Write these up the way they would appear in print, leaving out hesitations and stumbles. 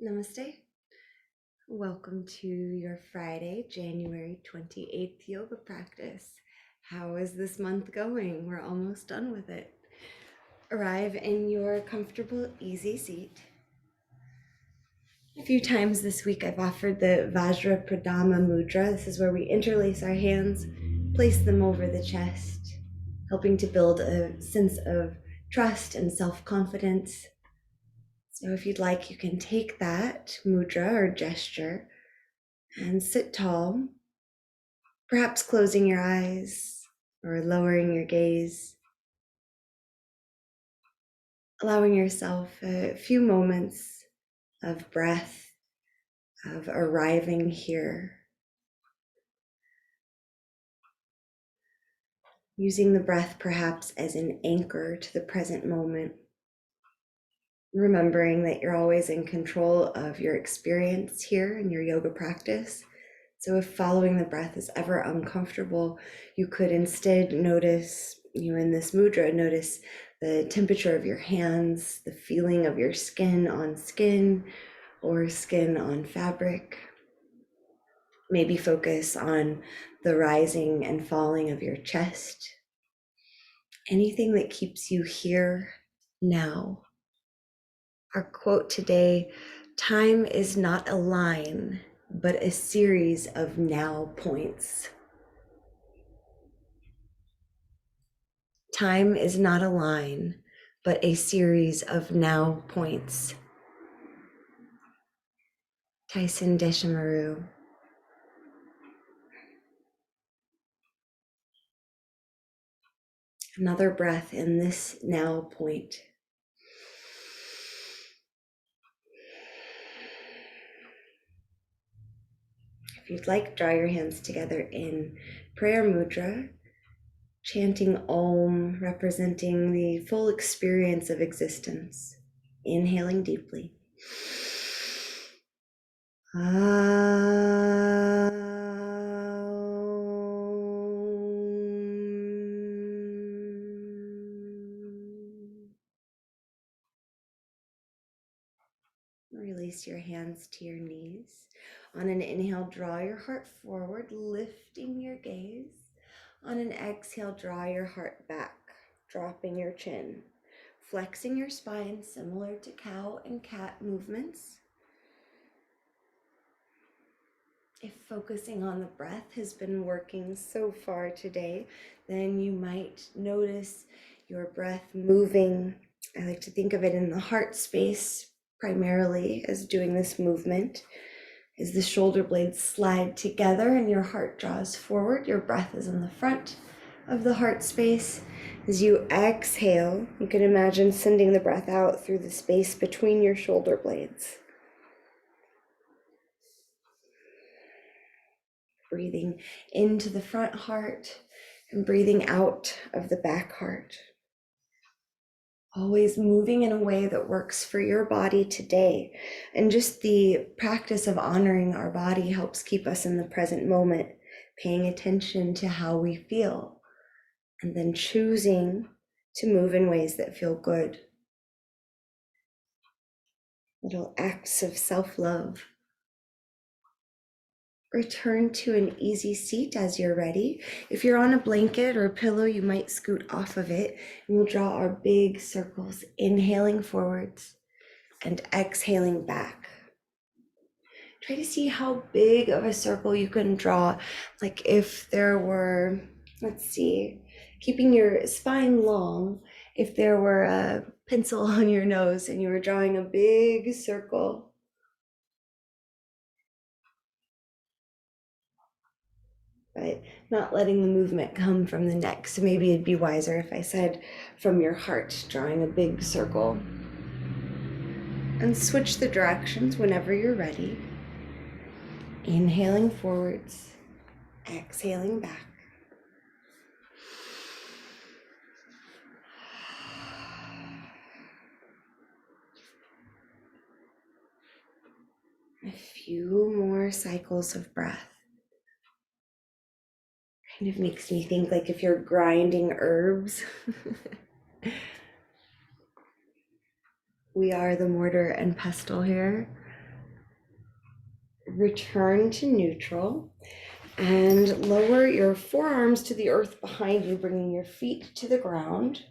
Namaste. Welcome to your Friday, January 28th yoga practice. How is this month going? We're almost done with it. Arrive in your comfortable, easy seat. A few times this week, I've offered the Vajra Pradama Mudra. This is where we interlace our hands, place them over the chest, helping to build a sense of trust and self-confidence. So if you'd like, you can take that mudra or gesture and sit tall, perhaps closing your eyes or lowering your gaze, allowing yourself a few moments of breath, of arriving here, using the breath perhaps as an anchor to the present moment, remembering that you're always in control of your experience here in your yoga practice. So if following the breath is ever uncomfortable, you could instead notice, in this mudra, notice the temperature of your hands, the feeling of your skin on skin or skin on fabric. Maybe focus on the rising and falling of your chest. Anything that keeps you here now. Our quote today, time is not a line, but a series of now points. Time is not a line, but a series of now points. Tyson Deshimaru. Another breath in this now point. If you'd like, draw your hands together in prayer mudra, chanting Om, representing the full experience of existence. Inhaling deeply. Release your hands to your knees. On an inhale, draw your heart forward, lifting your gaze. On an exhale, draw your heart back, dropping your chin, flexing your spine, similar to cow and cat movements. If focusing on the breath has been working so far today, then you might notice your breath moving. I like to think of it in the heart space primarily as doing this movement. As the shoulder blades slide together and your heart draws forward, your breath is in the front of the heart space. As you exhale, you can imagine sending the breath out through the space between your shoulder blades. Breathing into the front heart and breathing out of the back heart. Always moving in a way that works for your body today. And just the practice of honoring our body helps keep us in the present moment, paying attention to how we feel, and then choosing to move in ways that feel good. Little acts of self-love. Return to an easy seat as you're ready. If you're on a blanket or a pillow, you might scoot off of it, and we'll draw our big circles, inhaling forwards and exhaling back. Try to see how big of a circle you can draw. Like if there were, keeping your spine long, if there were a pencil on your nose and you were drawing a big circle, but not letting the movement come from the neck. So maybe it'd be wiser if I said from your heart, drawing a big circle. And switch the directions whenever you're ready. Inhaling forwards, exhaling back. A few more cycles of breath. Kind of makes me think like if you're grinding herbs. We are the mortar and pestle here. Return to neutral and lower your forearms to the earth behind you, bringing your feet to the ground.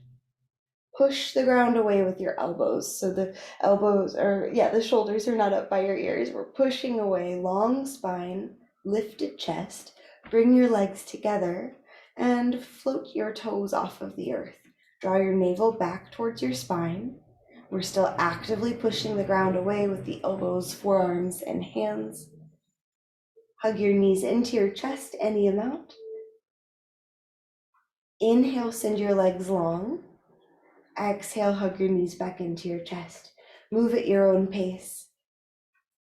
Push the ground away with your elbows. So the the shoulders are not up by your ears. We're pushing away, long spine, lifted chest. Bring your legs together and float your toes off of the earth. Draw your navel back towards your spine. We're still actively pushing the ground away with the elbows, forearms, and hands. Hug your knees into your chest, any amount. Inhale, send your legs long. Exhale, hug your knees back into your chest. Move at your own pace.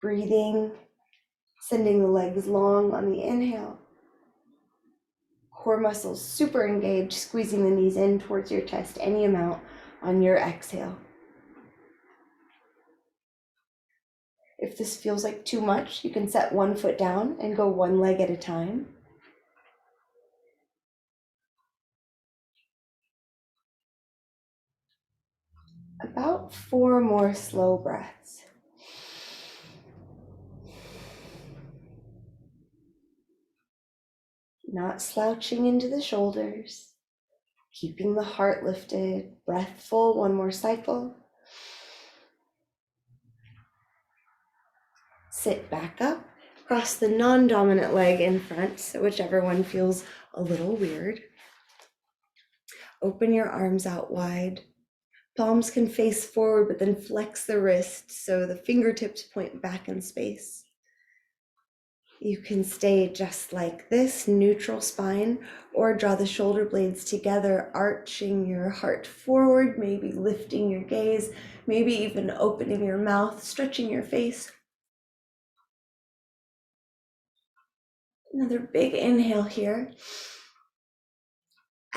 Breathing, sending the legs long on the inhale. Core muscles super engaged, squeezing the knees in towards your chest, any amount on your exhale. If this feels like too much, you can set one foot down and go one leg at a time. About 4 more slow breaths. Not slouching into the shoulders, keeping the heart lifted, breath full, one more cycle. Sit back up, cross the non-dominant leg in front, so whichever one feels a little weird. Open your arms out wide. Palms can face forward, but then flex the wrist so the fingertips point back in space. You can stay just like this, neutral spine, or draw the shoulder blades together, arching your heart forward, maybe lifting your gaze, maybe even opening your mouth, stretching your face. Another big inhale here.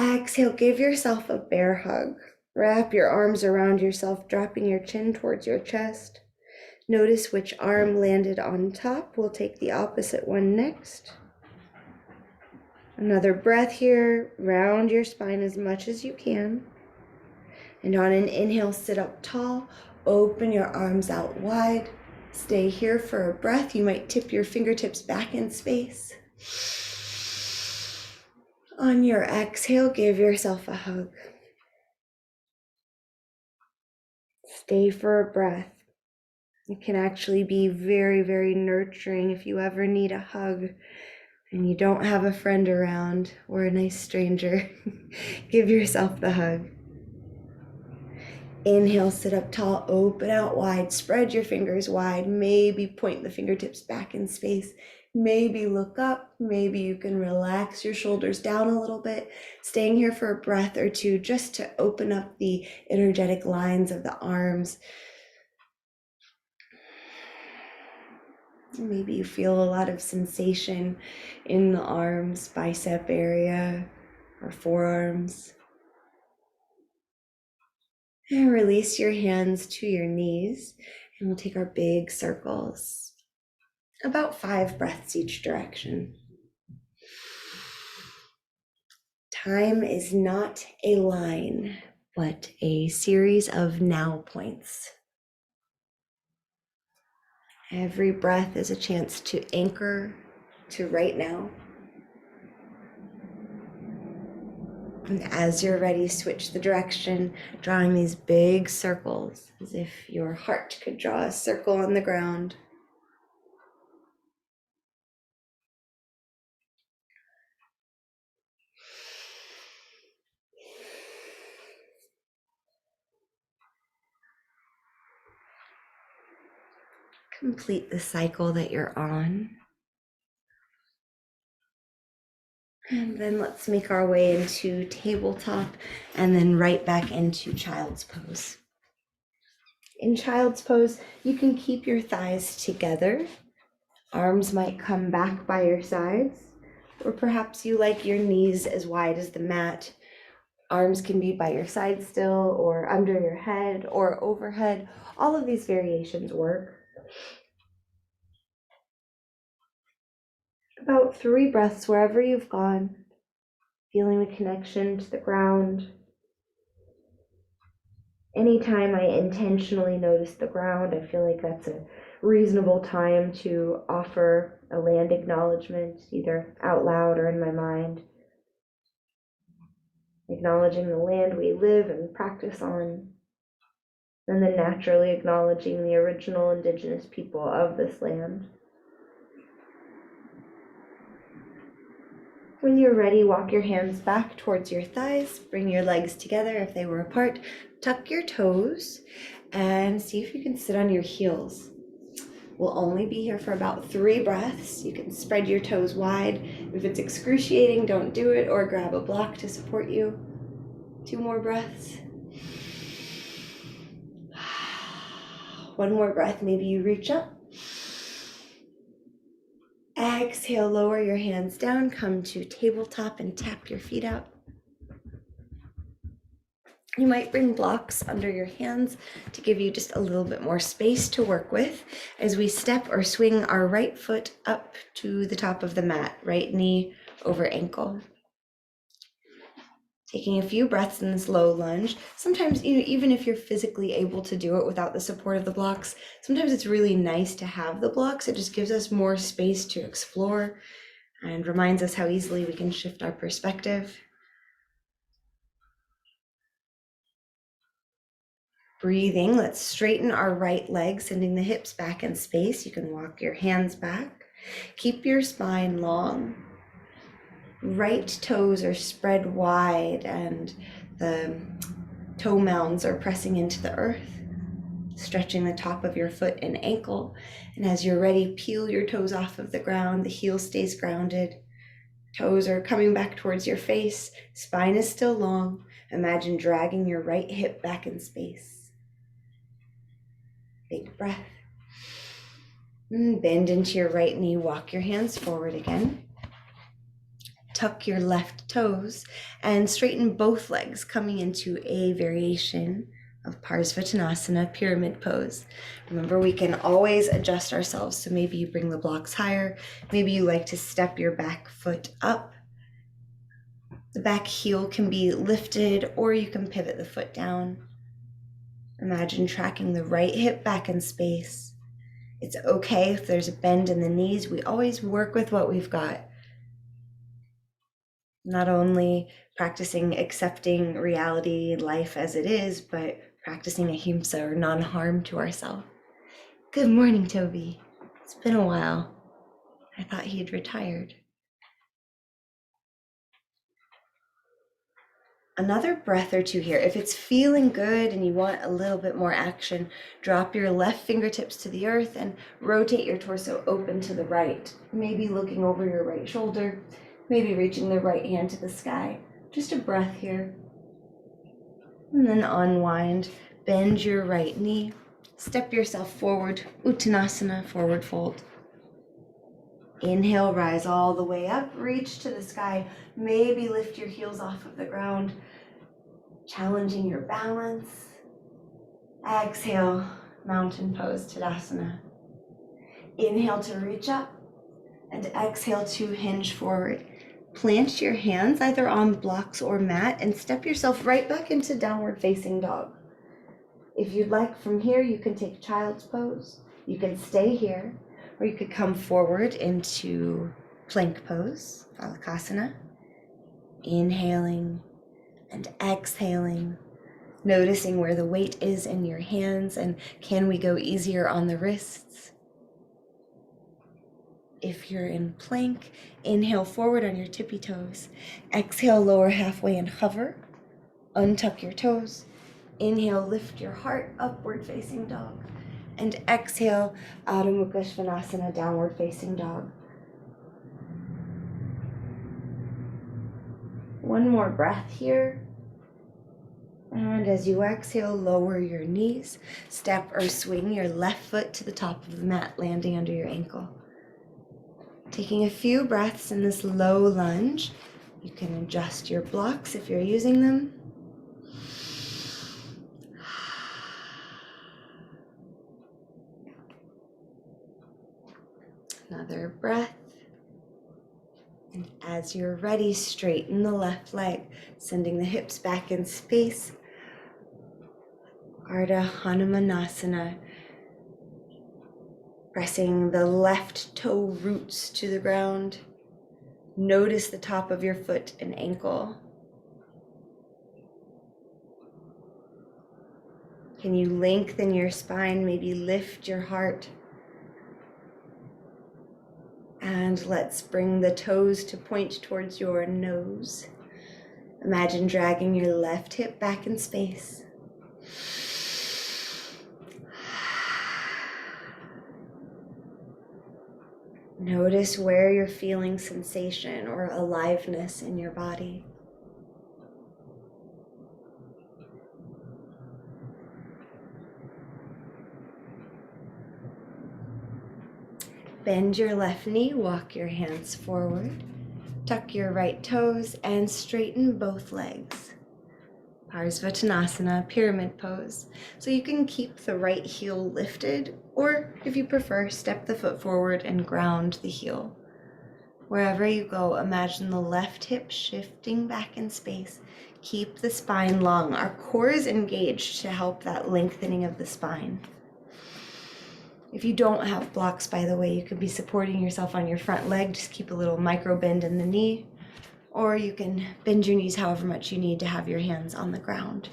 Exhale, give yourself a bear hug. Wrap your arms around yourself, dropping your chin towards your chest. Notice which arm landed on top. We'll take the opposite one next. Another breath here. Round your spine as much as you can. And on an inhale, sit up tall. Open your arms out wide. Stay here for a breath. You might tip your fingertips back in space. On your exhale, give yourself a hug. Stay for a breath. It can actually be very, very nurturing if you ever need a hug and you don't have a friend around or a nice stranger. Give yourself the hug. Inhale, sit up tall, open out wide, spread your fingers wide, maybe point the fingertips back in space, maybe look up, maybe you can relax your shoulders down a little bit, staying here for a breath or two just to open up the energetic lines of the arms. Maybe you feel a lot of sensation in the arms, bicep area, or forearms. And release your hands to your knees, and we'll take our big circles. About 5 breaths each direction. Time is not a line, but a series of now points. Every breath is a chance to anchor to right now. And as you're ready, switch the direction, drawing these big circles as if your heart could draw a circle on the ground. Complete the cycle that you're on. And then let's make our way into tabletop and then right back into child's pose. In child's pose, you can keep your thighs together. Arms might come back by your sides, or perhaps you like your knees as wide as the mat. Arms can be by your side still, or under your head, or overhead. All of these variations work. About 3 breaths wherever you've gone, feeling the connection to the ground. Anytime I intentionally notice the ground, I feel like that's a reasonable time to offer a land acknowledgement, either out loud or in my mind, acknowledging the land we live and practice on, and then naturally acknowledging the original indigenous people of this land. When you're ready, walk your hands back towards your thighs, bring your legs together if they were apart, tuck your toes, and see if you can sit on your heels. We'll only be here for about 3 breaths. You can spread your toes wide. If it's excruciating, don't do it, or grab a block to support you. 2 more breaths. 1 more breath, maybe you reach up. Exhale, lower your hands down, come to tabletop and tap your feet out. You might bring blocks under your hands to give you just a little bit more space to work with as we step or swing our right foot up to the top of the mat, right knee over ankle. Taking a few breaths in this low lunge. Sometimes, even if you're physically able to do it without the support of the blocks, sometimes it's really nice to have the blocks. It just gives us more space to explore and reminds us how easily we can shift our perspective. Breathing, let's straighten our right leg, sending the hips back in space. You can walk your hands back. Keep your spine long. Right toes are spread wide and the toe mounds are pressing into the earth, stretching the top of your foot and ankle. And as you're ready, peel your toes off of the ground. The heel stays grounded. Toes are coming back towards your face. Spine is still long. Imagine dragging your right hip back in space. Big breath. Bend into your right knee, walk your hands forward again. Tuck your left toes and straighten both legs, coming into a variation of Parsvottanasana, pyramid pose. Remember, we can always adjust ourselves. So maybe you bring the blocks higher. Maybe you like to step your back foot up. The back heel can be lifted, or you can pivot the foot down. Imagine tracking the right hip back in space. It's okay if there's a bend in the knees. We always work with what we've got. Not only practicing accepting reality, life as it is, but practicing ahimsa or non-harm to ourselves. Good morning, Toby. It's been a while. I thought he'd retired. Another breath or two here. If it's feeling good and you want a little bit more action, drop your left fingertips to the earth and rotate your torso open to the right. Maybe looking over your right shoulder, maybe reaching the right hand to the sky. Just a breath here. And then unwind, bend your right knee, step yourself forward, Uttanasana, forward fold. Inhale, rise all the way up, reach to the sky, maybe lift your heels off of the ground, challenging your balance. Exhale, mountain pose, Tadasana. Inhale to reach up and exhale to hinge forward. Plant your hands either on blocks or mat and step yourself right back into downward facing dog. If you'd like, from here, you can take child's pose. You can stay here, or you could come forward into plank pose, Balasana. Inhaling and exhaling, noticing where the weight is in your hands, and can we go easier on the wrists? If you're in plank, inhale forward on your tippy toes. Exhale, lower halfway and hover. Untuck your toes. Inhale, lift your heart, upward facing dog. And exhale, Adho Mukha Svanasana, downward facing dog. One more breath here. And as you exhale, lower your knees. Step or swing your left foot to the top of the mat, landing under your ankle. Taking a few breaths in this low lunge. You can adjust your blocks if you're using them. Another breath. And as you're ready, straighten the left leg, sending the hips back in space. Ardha Hanumanasana, pressing the left toe roots to the ground. Notice the top of your foot and ankle. Can you lengthen your spine, maybe lift your heart? And let's bring the toes to point towards your nose. Imagine dragging your left hip back in space. Notice where you're feeling sensation or aliveness in your body. Bend your left knee, walk your hands forward, tuck your right toes, and straighten both legs. Parsvottanasana, pyramid pose. So you can keep the right heel lifted, or if you prefer, step the foot forward and ground the heel. Wherever you go, imagine the left hip shifting back in space. Keep the spine long. Our core is engaged to help that lengthening of the spine. If you don't have blocks, by the way, you could be supporting yourself on your front leg. Just keep a little micro bend in the knee, or you can bend your knees however much you need to have your hands on the ground.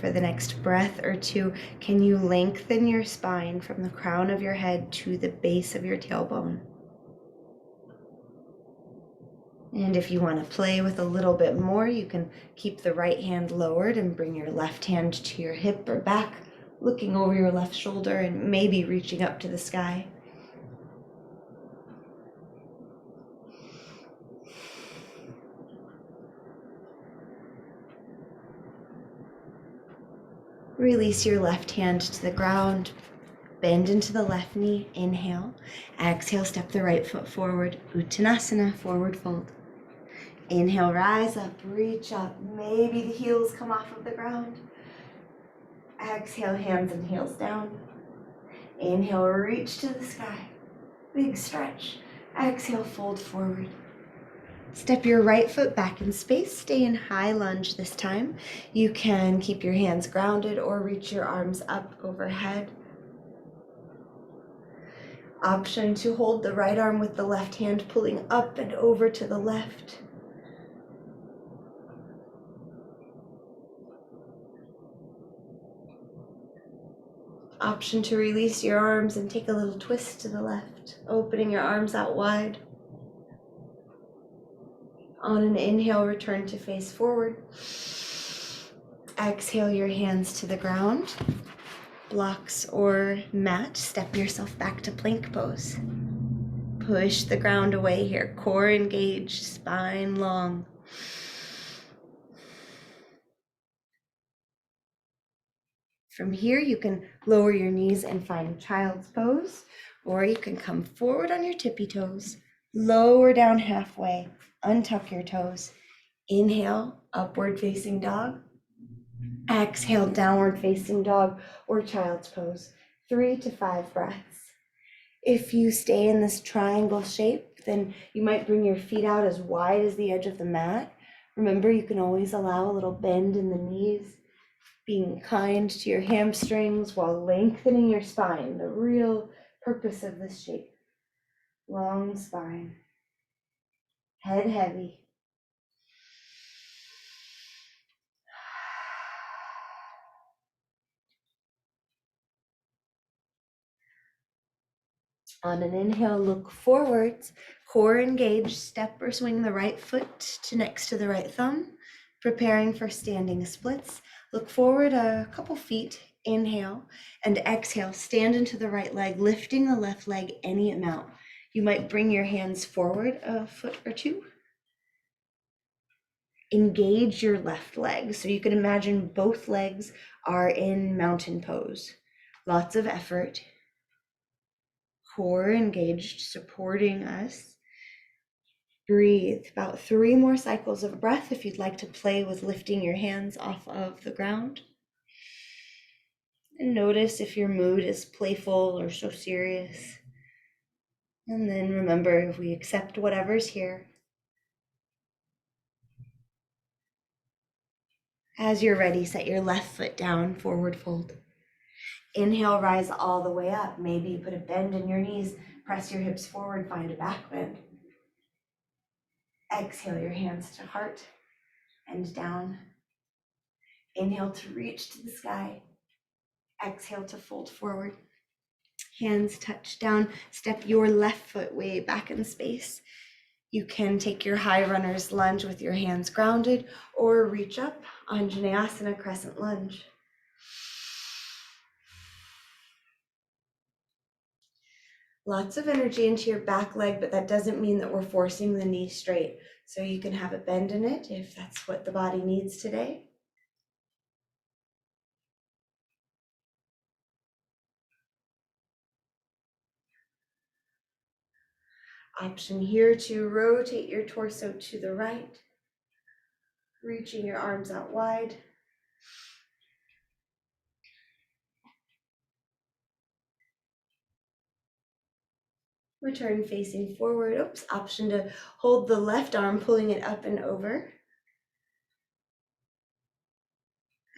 For the next breath or two, can you lengthen your spine from the crown of your head to the base of your tailbone? And if you want to play with a little bit more, you can keep the right hand lowered and bring your left hand to your hip or back, looking over your left shoulder and maybe reaching up to the sky. Release your left hand to the ground. Bend into the left knee. Inhale. Exhale, step the right foot forward. Uttanasana, forward fold. Inhale, rise up, reach up. Maybe the heels come off of the ground. Exhale, hands and heels down. Inhale, reach to the sky. Big stretch. Exhale, fold forward. Step your right foot back in space. Stay in high lunge this time. You can keep your hands grounded or reach your arms up overhead. Option to hold the right arm with the left hand pulling up and over to the left. Option to release your arms and take a little twist to the left, opening your arms out wide. On an inhale, return to face forward. Exhale your hands to the ground. Blocks or mat, step yourself back to plank pose. Push the ground away here, core engaged, spine long. From here, you can lower your knees and find child's pose, or you can come forward on your tippy toes, lower down halfway, untuck your toes. Inhale, upward facing dog. Exhale, downward facing dog or child's pose. 3 to 5 breaths. If you stay in this triangle shape, then you might bring your feet out as wide as the edge of the mat. Remember, you can always allow a little bend in the knees, being kind to your hamstrings while lengthening your spine, the real purpose of this shape. Long spine, head heavy. On an inhale, look forwards, core engaged, step or swing the right foot to next to the right thumb, preparing for standing splits. Look forward a couple feet, inhale, and exhale, stand into the right leg, lifting the left leg any amount. You might bring your hands forward a foot or two. Engage your left leg. So you can imagine both legs are in mountain pose. Lots of effort. Core engaged, supporting us. Breathe about 3 more cycles of breath if you'd like to play with lifting your hands off of the ground. And notice if your mood is playful or so serious. And then remember, if we accept whatever's here. As you're ready, set your left foot down, forward fold. Inhale, rise all the way up. Maybe put a bend in your knees, press your hips forward, find a back bend. Exhale your hands to heart and down. Inhale to reach to the sky. Exhale to fold forward. Hands touch down. Step your left foot way back in space. You can take your high runner's lunge with your hands grounded or reach up, Anjaneyasana crescent lunge. Lots of energy into your back leg, but that doesn't mean that we're forcing the knee straight. So you can have a bend in it if that's what the body needs today. Option here to rotate your torso to the right, reaching your arms out wide. Return facing forward. Oops, option to hold the left arm, pulling it up and over.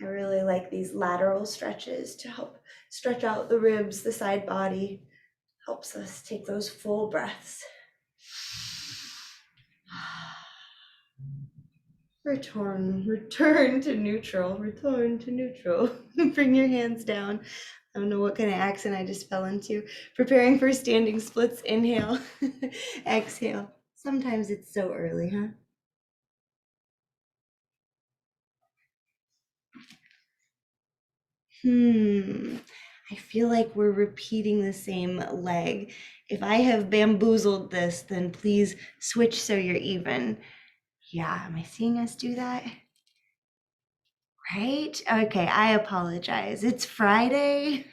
I really like these lateral stretches to help stretch out the ribs, the side body. Helps us take those full breaths. Return to neutral, return to neutral. Bring your hands down. I don't know what kind of accent I just fell into. Preparing for standing splits, inhale, exhale. Sometimes it's so early, huh? I feel like we're repeating the same leg. If I have bamboozled this, then please switch so you're even. Yeah, am I seeing us do that? Right? Okay, I apologize. It's Friday.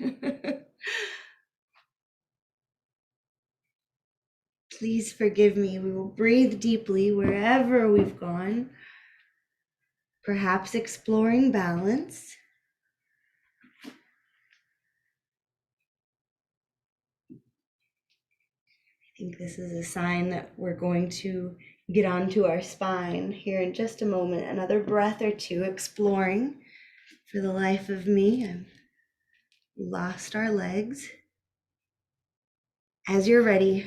Please forgive me. We will breathe deeply wherever we've gone, perhaps exploring balance. I think this is a sign that we're going to get onto our spine here in just a moment. Another breath or two, exploring. For the life of me, I've lost our legs. As you're ready,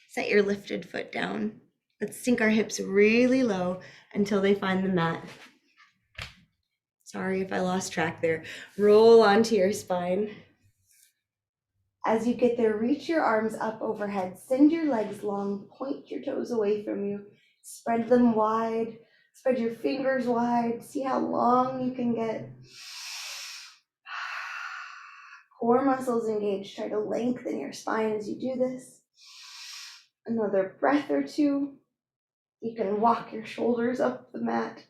set your lifted foot down. Let's sink our hips really low until they find the mat. Sorry if I lost track there. Roll onto your spine. As you get there, reach your arms up overhead. Send your legs long. Point your toes away from you. Spread them wide. Spread your fingers wide. See how long you can get. Core muscles engaged. Try to lengthen your spine as you do this. Another breath or two. You can walk your shoulders up the mat.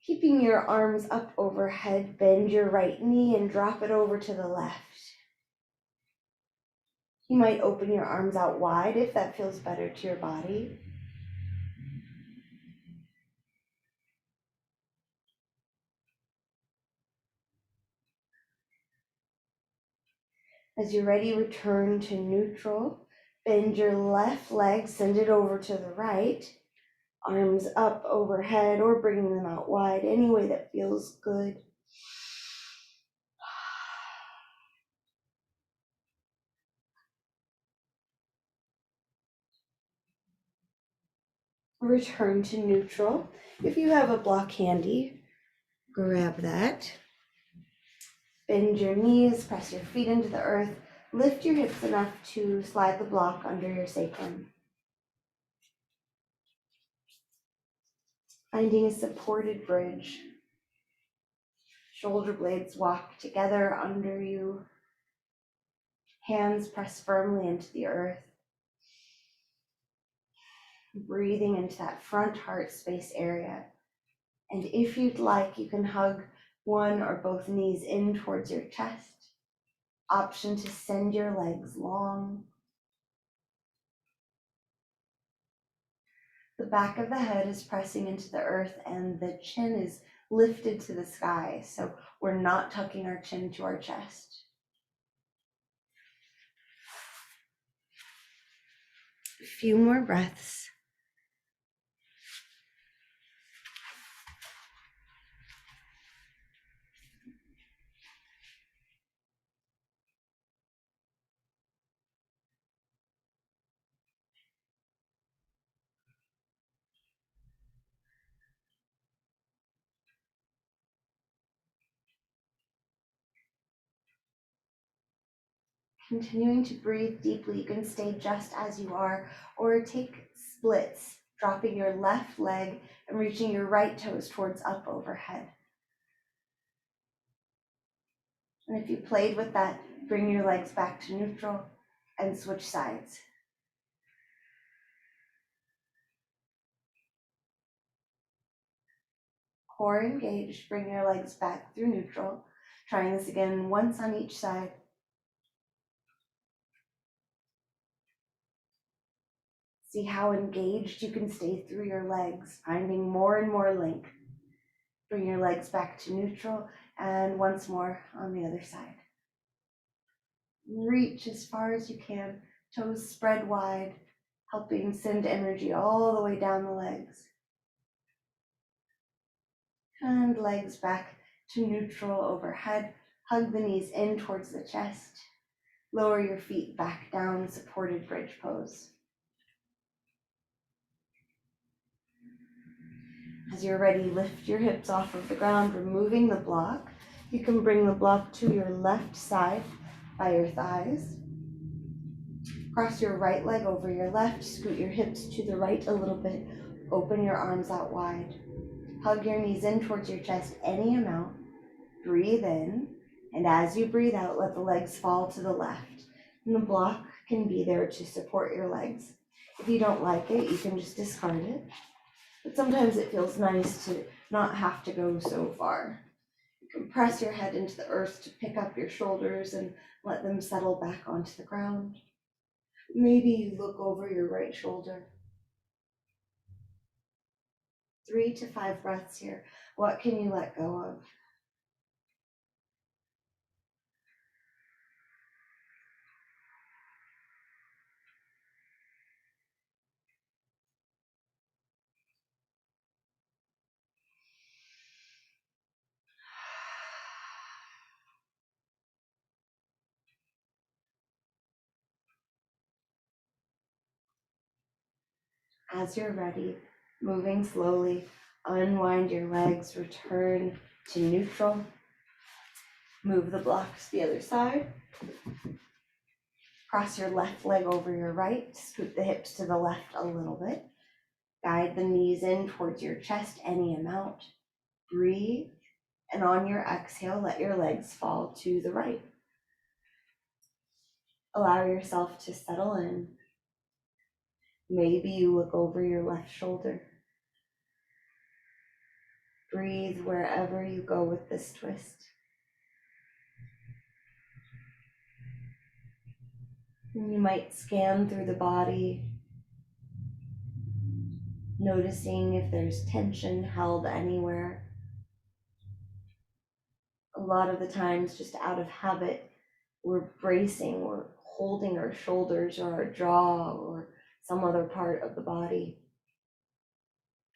Keeping your arms up overhead, bend your right knee and drop it over to the left. You might open your arms out wide if that feels better to your body. As you're ready, return to neutral. Bend your left leg, send it over to the right. Arms up overhead or bringing them out wide, any way that feels good. Return to neutral. If you have a block handy, grab that. Bend your knees, press your feet into the earth. Lift your hips enough to slide the block under your sacrum. Finding a supported bridge. Shoulder blades walk together under you. Hands press firmly into the earth. Breathing into that front heart space area. And if you'd like, you can hug one or both knees in towards your chest. Option to send your legs long. The back of the head is pressing into the earth and the chin is lifted to the sky. So we're not tucking our chin to our chest. A few more breaths. Continuing to breathe deeply. You can stay just as you are, or take splits, dropping your left leg and reaching your right toes towards up overhead. And if you played with that, bring your legs back to neutral and switch sides. Core engaged, bring your legs back through neutral. Trying this again once on each side. See how engaged you can stay through your legs, finding more and more length. Bring your legs back to neutral, and once more on the other side. Reach as far as you can, toes spread wide, helping send energy all the way down the legs. And legs back to neutral overhead. Hug the knees in towards the chest. Lower your feet back down, supported bridge pose. As you're ready, lift your hips off of the ground, removing the block. You can bring the block to your left side by your thighs. Cross your right leg over your left, scoot your hips to the right a little bit, open your arms out wide. Hug your knees in towards your chest any amount. Breathe in, and as you breathe out, let the legs fall to the left. And the block can be there to support your legs. If you don't like it, you can just discard it. But sometimes it feels nice to not have to go so far. You can press your head into the earth to pick up your shoulders and let them settle back onto the ground. Maybe you look over your right shoulder. 3 to 5 breaths here. What can you let go of? As you're ready, moving slowly, unwind your legs, return to neutral. Move the blocks to the other side. Cross your left leg over your right, scoot the hips to the left a little bit. Guide the knees in towards your chest any amount. Breathe, and on your exhale, let your legs fall to the right. Allow yourself to settle in. Maybe you look over your left shoulder. Breathe wherever you go with this twist. And you might scan through the body, noticing if there's tension held anywhere. A lot of the times, just out of habit, we're bracing, we're holding our shoulders or our jaw or some other part of the body.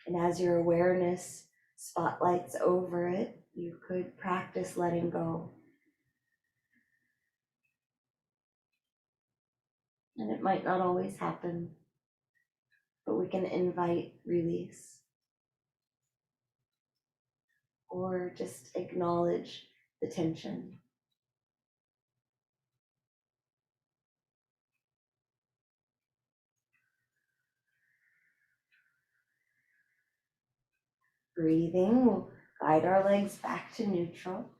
And as your awareness spotlights over it, you could practice letting go. And it might not always happen, but we can invite release or just acknowledge the tension. Breathing will guide our legs back to neutral.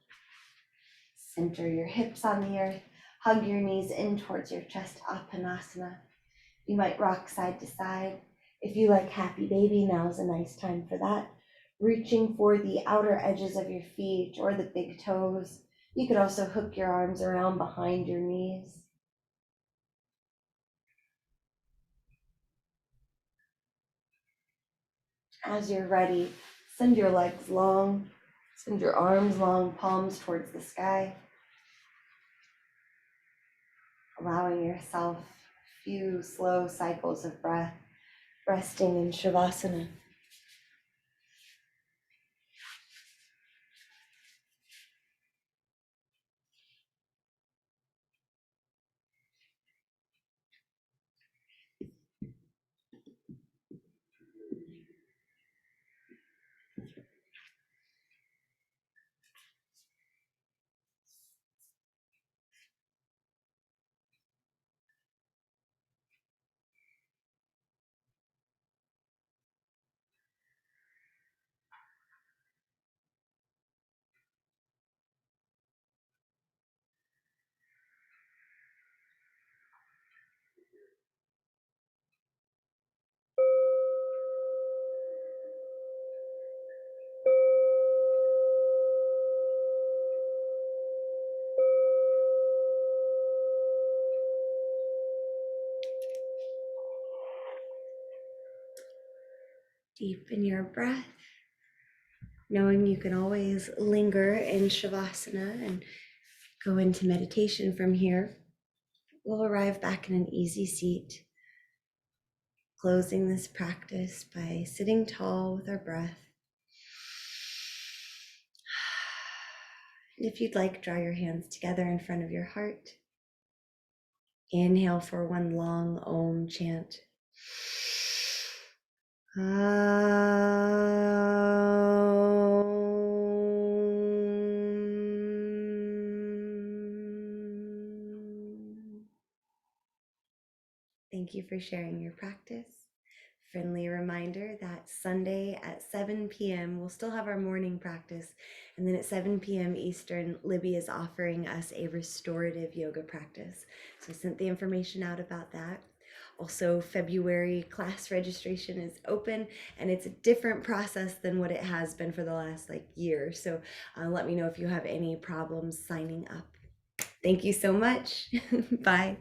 Center your hips on the earth. Hug your knees in towards your chest, Apanasana. You might rock side to side. If you like happy baby, now's a nice time for that. Reaching for the outer edges of your feet or the big toes. You could also hook your arms around behind your knees. As you're ready, send your legs long, send your arms long, palms towards the sky. Allowing yourself Few slow cycles of breath, resting in Shavasana. Deepen your breath, knowing you can always linger in Shavasana and go into meditation from here. We'll arrive back in an easy seat, closing this practice by sitting tall with our breath. And if you'd like, draw your hands together in front of your heart. Inhale for one long Om chant. Thank you for sharing your practice. Friendly reminder that Sunday at 7 p.m. we'll still have our morning practice, and then at 7 p.m. Eastern, Libby is offering us a restorative yoga practice. So I sent the information out about that. Also, February class registration is open, and it's a different process than what it has been for the last year. So let me know if you have any problems signing up. Thank you so much. Bye.